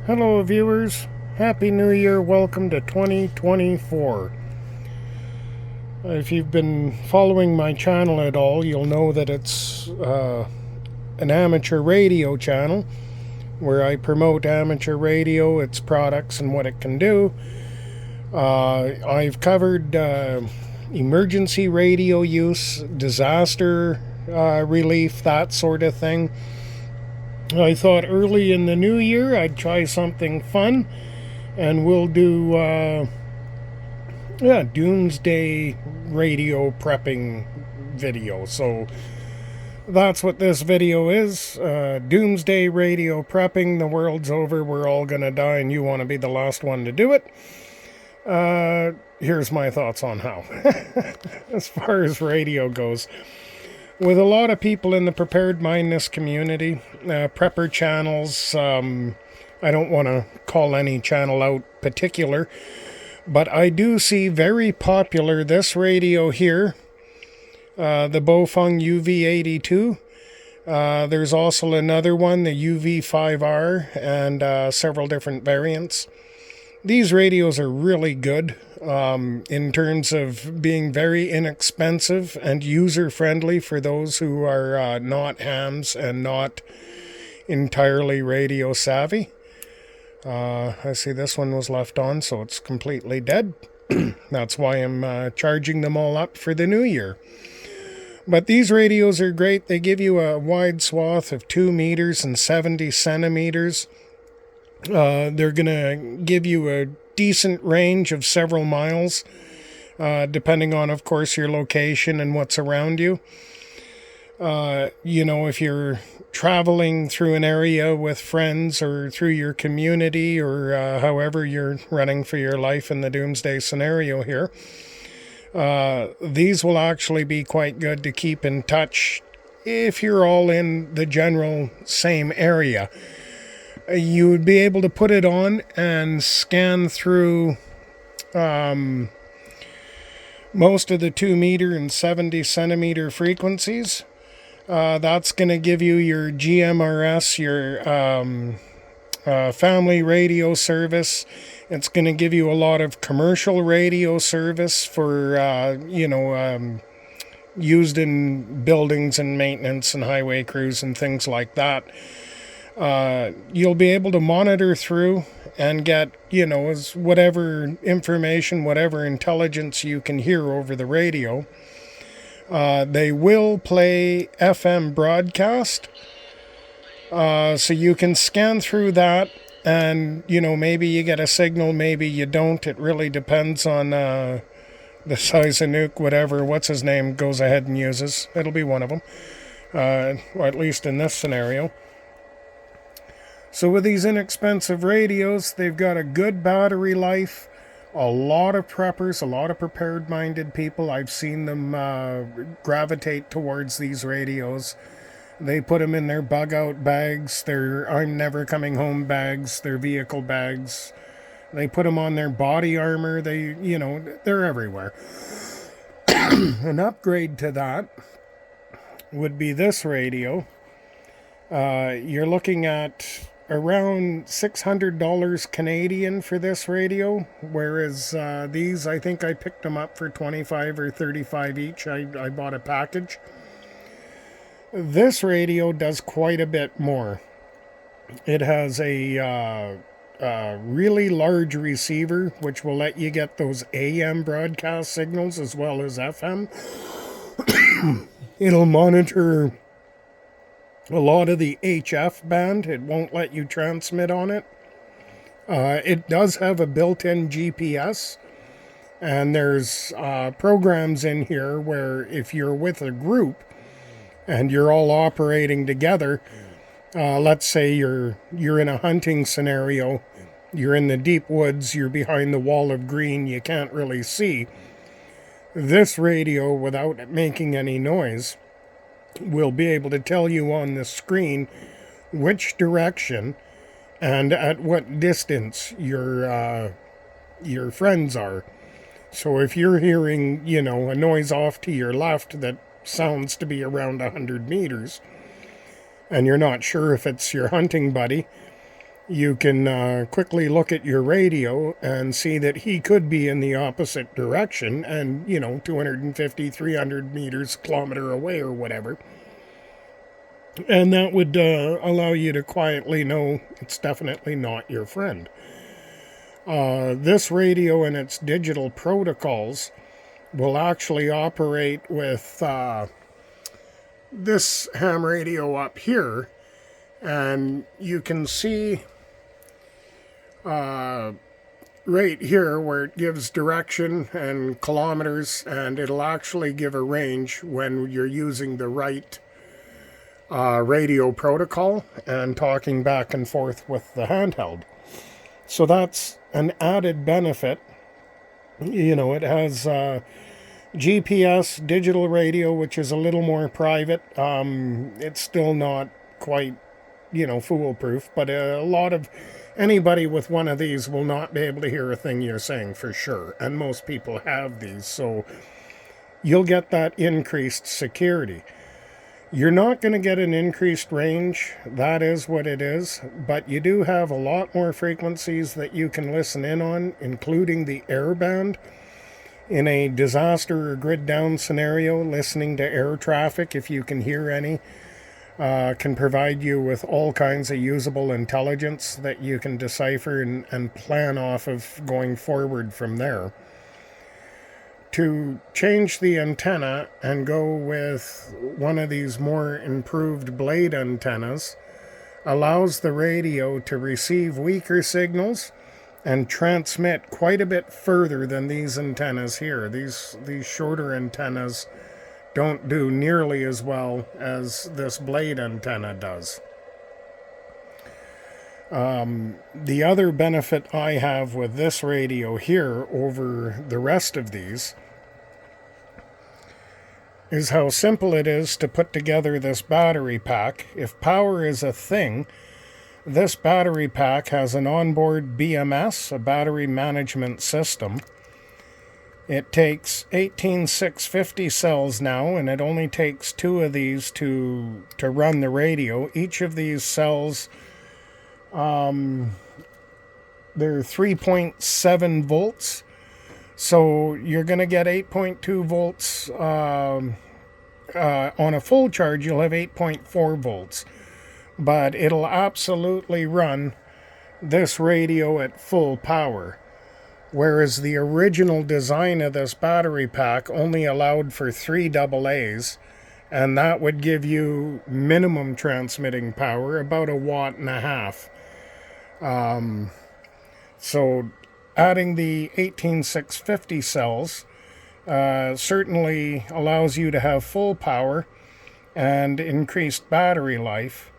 Hello viewers, Happy New Year, welcome to 2024. If you've been following my channel at all, you'll know that it's an amateur radio channel where I promote amateur radio, its products and what it can do. I've covered emergency radio use, disaster relief, that sort of thing. I thought early in the new year I'd try something fun, and we'll do Doomsday radio prepping video. So that's what this video is. Doomsday radio prepping. The world's over, we're all gonna die, and you want to be the last one to do it. Here's my thoughts on how. As far as radio goes, with a lot of people in the prepared mindedness community, prepper channels, I don't want to call any channel out particular, but I do see very popular this radio here, the Bofeng UV82. There's also another one, the UV5R, and several different variants. These radios are really good in terms of being very inexpensive and user-friendly for those who are not hams and not entirely radio savvy. I see this one was left on, so it's completely dead. That's why I'm charging them all up for the new year. But these radios are great. They give you a wide swath of 2 meters and 70 centimeters. They're going to give you a decent range of several miles, depending on, of course, your location and what's around you. If you're traveling through an area with friends or through your community, or however you're running for your life in the Doomsday scenario here, these will actually be quite good to keep in touch if you're all in the general same area. You would be able to put it on and scan through most of the 2 meter and 70 centimeter frequencies. That's going to give you your GMRS, your family radio service. It's going to give you a lot of commercial radio service for, used in buildings and maintenance and highway crews and things like that. You'll be able to monitor through and get, whatever information, whatever intelligence you can hear over the radio. They will play FM broadcast, so you can scan through that, and, maybe you get a signal, maybe you don't. It really depends on the size of nuke, whatever, what's his name goes ahead and uses. It'll be one of them, or at least in this scenario. So with these inexpensive radios, they've got a good battery life. A lot of preppers, a lot of prepared-minded people, I've seen them gravitate towards these radios. They put them in their bug-out bags, their I'm never coming home bags, their vehicle bags. They put them on their body armor. They're everywhere. An upgrade to that would be this radio. You're looking at around $600 Canadian for this radio, whereas these, I think I picked them up for $25 or $35 each. I bought a package. This radio does quite a bit more. It has a really large receiver, which will let you get those AM broadcast signals as well as FM. It'll monitor a lot of the HF band. It won't let you transmit on it. It does have a built-in GPS, and there's programs in here where if you're with a group and you're all operating together, let's say you're in a hunting scenario, you're in the deep woods, you're behind the wall of green, you can't really see. This radio, without making any noise, will be able to tell you on the screen which direction and at what distance your friends are. So if you're hearing, a noise off to your left that sounds to be around 100 meters, and you're not sure if it's your hunting buddy, you can quickly look at your radio and see that he could be in the opposite direction and, 250, 300 meters, kilometer away or whatever. And that would allow you to quietly know it's definitely not your friend. This radio and its digital protocols will actually operate with this ham radio up here. And you can see right here where it gives direction and kilometers, and it'll actually give a range when you're using the right radio protocol and talking back and forth with the handheld. So that's an added benefit. It has GPS, digital radio, which is a little more private. It's still not quite, foolproof, but anybody with one of these will not be able to hear a thing you're saying for sure. And most people have these, so you'll get that increased security. You're not going to get an increased range, that is what it is, but you do have a lot more frequencies that you can listen in on, including the air band. In a disaster or grid down scenario, listening to air traffic, if you can hear any, can provide you with all kinds of usable intelligence that you can decipher and plan off of going forward from there. To change the antenna and go with one of these more improved blade antennas allows the radio to receive weaker signals and transmit quite a bit further than these antennas here. These shorter antennas don't do nearly as well as this blade antenna does. The other benefit I have with this radio here over the rest of these is how simple it is to put together this battery pack. If power is a thing, this battery pack has an onboard BMS, a battery management system. It takes 18650 cells now, and it only takes 2 of these to run the radio. Each of these cells, they're 3.7 volts. So you're going to get 8.2 volts. On a full charge, you'll have 8.4 volts. But it'll absolutely run this radio at full power. Whereas the original design of this battery pack only allowed for 3 AA's. And that would give you minimum transmitting power, about 1.5 watts. So adding the 18650 cells certainly allows you to have full power and increased battery life.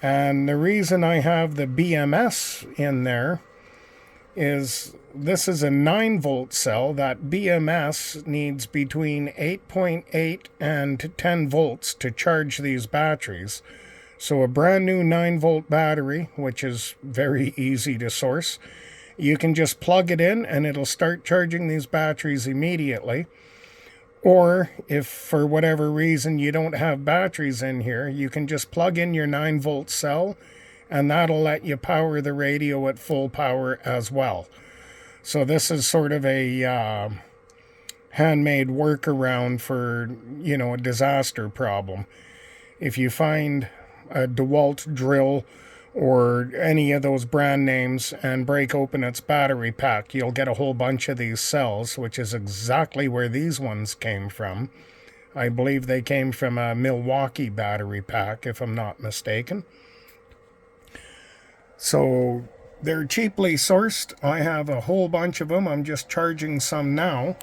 And the reason I have the BMS in there is this is a 9-volt cell. That BMS needs between 8.8 and 10 volts to charge these batteries. So a brand new 9-volt battery, which is very easy to source, you can just plug it in and it'll start charging these batteries immediately. Or if for whatever reason you don't have batteries in here, you can just plug in your 9-volt cell and that'll let you power the radio at full power as well. So this is sort of a handmade workaround for, a disaster problem. If you find a DeWalt drill or any of those brand names and break open its battery pack, you'll get a whole bunch of these cells, which is exactly where these ones came from. I believe they came from a Milwaukee battery pack, if I'm not mistaken. So they're cheaply sourced. I have a whole bunch of them. I'm just charging some now.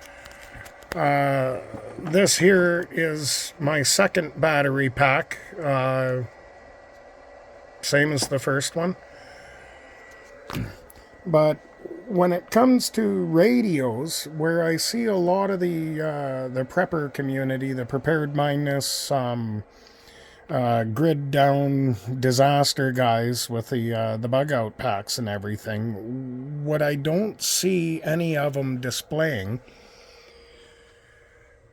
This here is my second battery pack. Same as the first one. But when it comes to radios, where I see a lot of the prepper community, the prepared mindedness, grid down disaster guys with the bug out packs and everything, what I don't see any of them displaying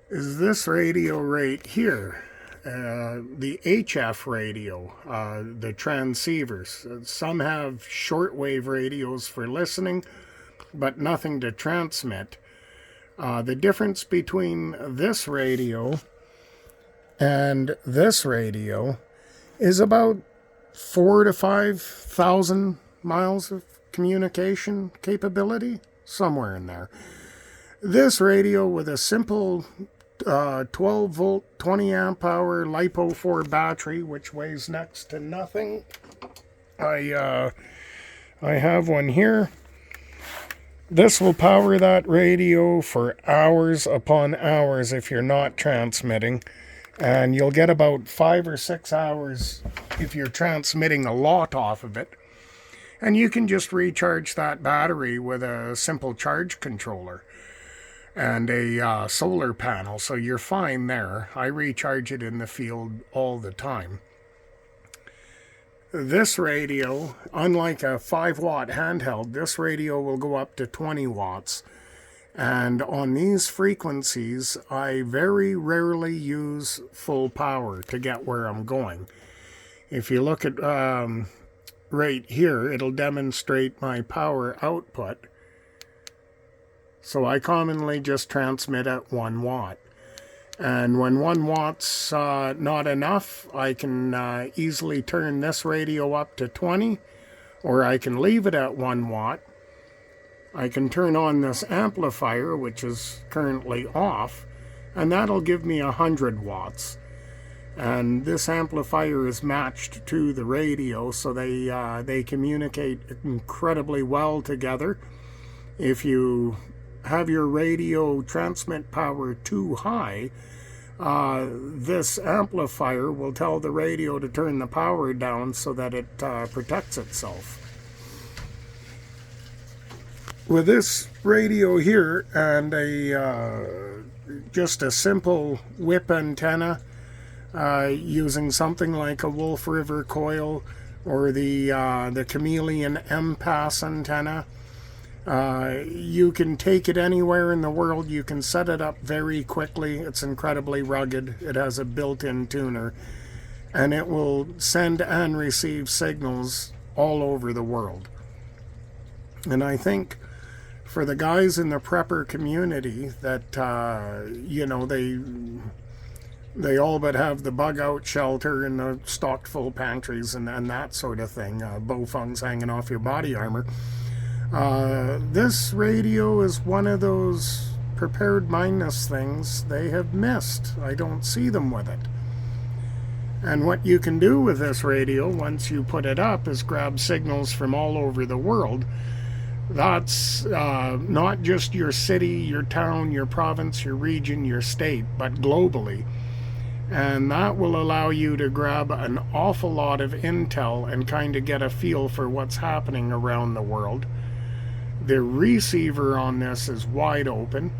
is this radio right here. the HF radio, the transceivers. Some have shortwave radios for listening, but nothing to transmit. The difference between this radio and this radio is about 4,000 to 5,000 miles of communication capability, somewhere in there. This radio with a simple 12 volt, 20 amp hour LiPo 4 battery, which weighs next to nothing. I have one here. This will power that radio for hours upon hours if you're not transmitting. And you'll get about 5 or 6 hours if you're transmitting a lot off of it. And you can just recharge that battery with a simple charge controller and a solar panel, so you're fine there. I recharge it in the field all the time. This radio, unlike a 5-watt handheld, this radio will go up to 20 watts. And on these frequencies, I very rarely use full power to get where I'm going. If you look at right here, it'll demonstrate my power output. So I commonly just transmit at 1 watt. And when 1 watt's not enough, I can easily turn this radio up to 20, or I can leave it at 1 watt. I can turn on this amplifier, which is currently off, and that'll give me 100 watts. And this amplifier is matched to the radio, so they communicate incredibly well together. If you have your radio transmit power too high, this amplifier will tell the radio to turn the power down so that it protects itself. With this radio here and just a simple whip antenna, using something like a Wolf River coil or the Chameleon M-Pass antenna, you can take it anywhere in the world. You can set it up very quickly. It's incredibly rugged. It has a built-in tuner, and it will send and receive signals all over the world. And I think for the guys in the prepper community that they all but have the bug out shelter and the stocked full pantries and that sort of thing, Bofungs hanging off your body armor. This radio is one of those prepared mindedness things they have missed. I don't see them with it. And what you can do with this radio once you put it up is grab signals from all over the world. That's not just your city, your town, your province, your region, your state, but globally. And that will allow you to grab an awful lot of intel and kind of get a feel for what's happening around the world. The receiver on this is wide open.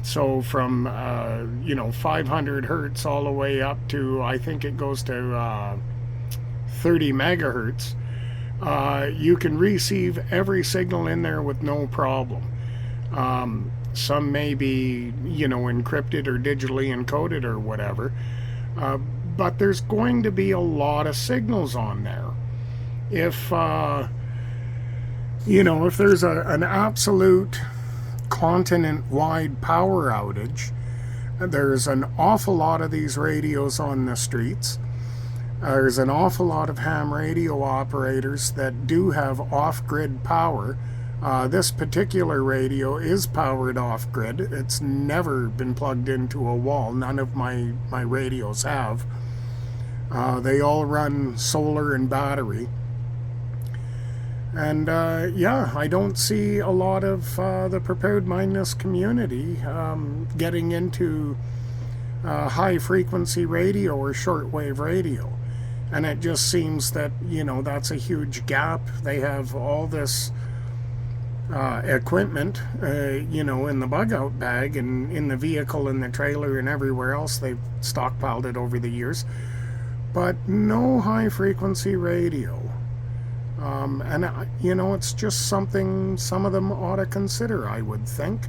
So from 500 hertz all the way up to, I think it goes to 30 megahertz. You can receive every signal in there with no problem. Some may be, encrypted or digitally encoded or whatever. But there's going to be a lot of signals on there. If there's an absolute continent-wide power outage, there's an awful lot of these radios on the streets. There's an awful lot of ham radio operators that do have off-grid power. This particular radio is powered off-grid. It's never been plugged into a wall. None of my radios have. They all run solar and battery. And I don't see a lot of the prepared mindedness community getting into high-frequency radio or shortwave radio. And it just seems that, that's a huge gap. They have all this equipment, in the bug-out bag and in the vehicle and the trailer and everywhere else. They've stockpiled it over the years. But no high-frequency radio. It's just something some of them ought to consider, I would think.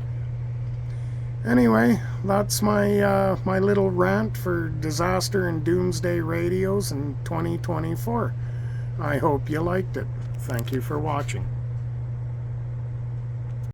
Anyway, that's my my little rant for disaster and doomsday radios in 2024. I hope you liked it. Thank you for watching.